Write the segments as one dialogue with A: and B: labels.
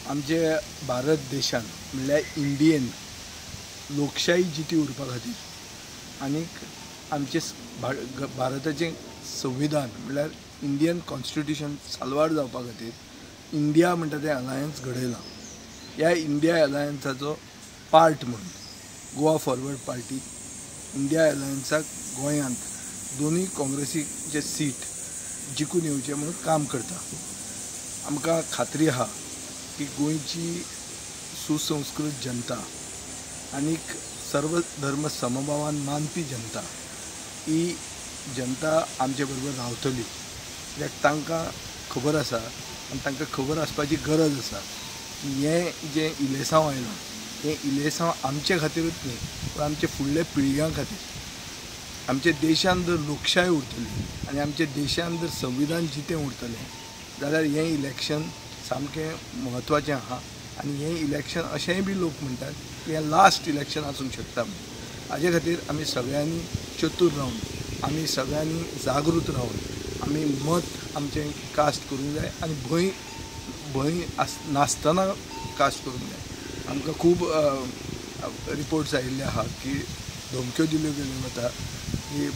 A: आमचे भारत देशान म्हणल्यार इंडियेन लोकशाही जिती उरपा खातीर आनीक आमचे भारताचें संविधान म्हणल्यार इंडियन कॉन्स्टिट्यूशन साल्वार जावपा खातीर इंडिया म्हणटा तें अलायन्स घडयलां. ह्या इंडिया अलायन्साचो पार्ट म्हणून गोवा फॉरवर्ड पार्टी इंडिया अलायन्साक गोंयांत दोनूय काँग्रेसीचे सीट जिखून येवचे म्हणून काम करता. आमकां खात्री आहा की गोंयची सुसंस्कृत जनता आनीक सर्व धर्म समभावान मानपी जनता ही जनता आमचे बरोबर रावतली. कित्याक तांकां खबर आसा आनी तांकां खबर आसपाची गरज आसा की हें जें इलेसांव आयलां हें इलेसांव आमचे खातीरूच न्ही पूण आमचे फुडले पिळग्यां खातीर. आमच्या देशान जर लोकशाय उरतली आनी आमच्या देशान जर संविधान जितें उरतलें जाल्यार हें इलेक्शन सामकें म्हत्वाचें आहा. आनी हें इलेक्शन अशेंय बी लोक म्हणटात की हें लास्ट इलेक्शन आसूंक शकता म्हणून. हाजे खातीर आमी सगळ्यांनी चतूर रावन आमी सगळ्यांनी जागृत रावन आमी मत आमचें कास्ट करूंक जाय आनी भंय नासतना कास्ट करूंक जाय. आमकां खूब रिपोर्ट्स आयिल्ले आहा की धमक्यो दिल्यो गेल्यो वता की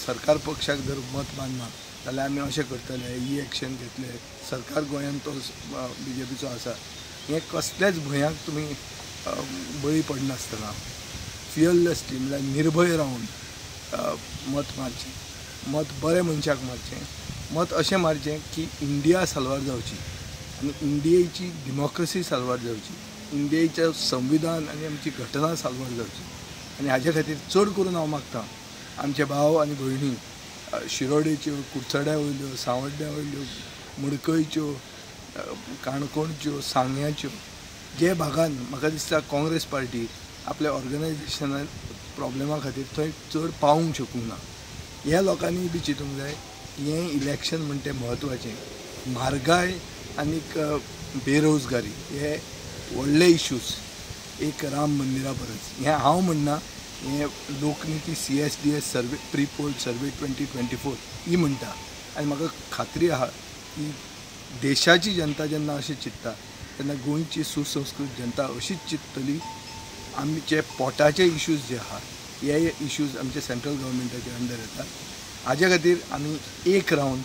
A: सरकार पक्षाक जर मत मानना जाल्यार आमी अशें करतले, ही एक्शन घेतले, सरकार गोंयांत तो BJPचो आसा. हें कसलेच भंयाक तुमी बळी पडनासतना फियरलेसली म्हणल्यार निर्भय रावन मत मारचें. मत बरे मनशाक मारचें. मत अशें मारचें की इंडिया साल्वार जावची आनी इंडियेची डेमोक्रेसी साल्वार जावची, इंडियेचें संविधान आनी आमची घटना साल्वार जावची. आनी हाजे खातीर चड करून हांव मागतां आमचे भाव आनी भयणी शिरोडेच्यो, कुडचड्या वयल्यो, सांवड्ड्या वयल्यो, मडकयच्यो, काणकोणच्यो, सांग्याच्यो, जे भागान म्हाका दिसता काँग्रेस पार्टी आपल्या ऑर्गनायजेशनान प्रॉब्लेमा खातीर थंय चड पावूंक शकूंक ना. ह्या लोकांनी बी चिंतूंक जाय की हें इलेक्शन म्हणटा तें म्हत्वाचें. म्हारगाय आनीक बेरोजगारी हे व्हडले इश्यूज एक राम मंदिरा परस. हें हांव म्हणना, हें लोकनीती CSDS सर्वे प्री पोल सर्वे 2024 ही म्हणटा. आनी म्हाका खात्री आहा की देशाची जनता जेन्ना अशें चिंतता तेन्ना गोंयची सुसंस्कृत जनता अशीच चिंततली. आमचे पोटाचे इश्यूज जे आहा हे इश्यूज आमचे सेंट्रल गव्हर्मेंटाचे अंडर येतात. हाजे खातीर आमी एक रावन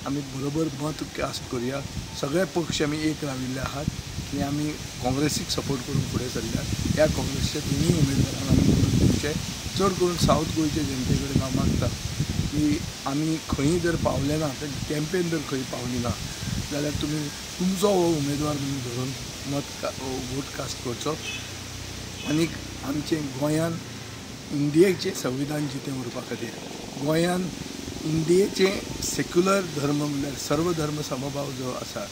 A: आमी बरोबर मत कास्ट करुया. सगळे पक्ष आमी एक राविल्ले आहात आनी आमी काँग्रेसीक सपोर्ट करून फुडें सरल्यात. ह्या काँग्रेसच्या दोनूय उमेदवारांक आमी निवडून दिवचे. चड करून सावथ गोंयचे जनते कडेन हांव मागतां की आमी खंयी जर पावले ना, कॅम्पेन जर खंय पावली ना जाल्यार तुमी तुमचो हो उमेदवार म्हणून धरून वोट कास्ट करचो. आनीक आमचे गोंयान इंडियेचें संविधान जितें उरपा खातीर, गोंयान इंडियेचें सेक्युलर धर्म म्हणल्यार सर्व धर्म समभाव जो आसा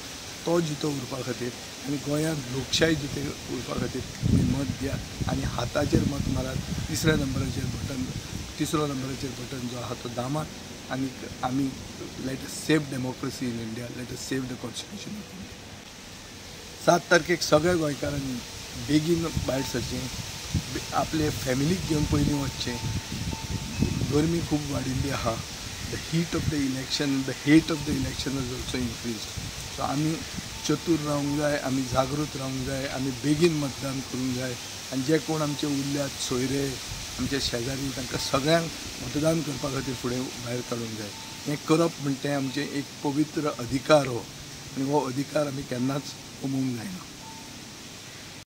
A: तो जितो उरपा खातीर आनी गोंयांत लोकशाय जितें उरपा खातीर तुमी मत दियात आनी हाताचेर मत मारात. तिसऱ्या नंबराचेर बटन जो आहा तो दामात आनीक आमी let us save democracy in India, let us save the constitution of India. 7 तारखेक सगळ्या गोंयकारांनी बेगीन भायर सरचें, आपले फॅमिलीक घेवन पयलीं वचचें. गरमी खूब वाडिल्ली आहा. The heat of the election, the hate of the election is also increase. So आमी चतूर रावंक जाय, आमी जागृत रावंक जाय, आमी बेगीन मतदान करूंक जाय. आनी जे कोण आमचे उरल्यात सोयरे, आमचे शेजारी, तांकां सगळ्यांक मतदान करपा खातीर फुडें भायर काडूंक जाय. हें करप म्हणटा तें आमचें एक पवित्र अधिकार हो, आनी हो अधिकार आमी केन्नाच गमोवंक जायना.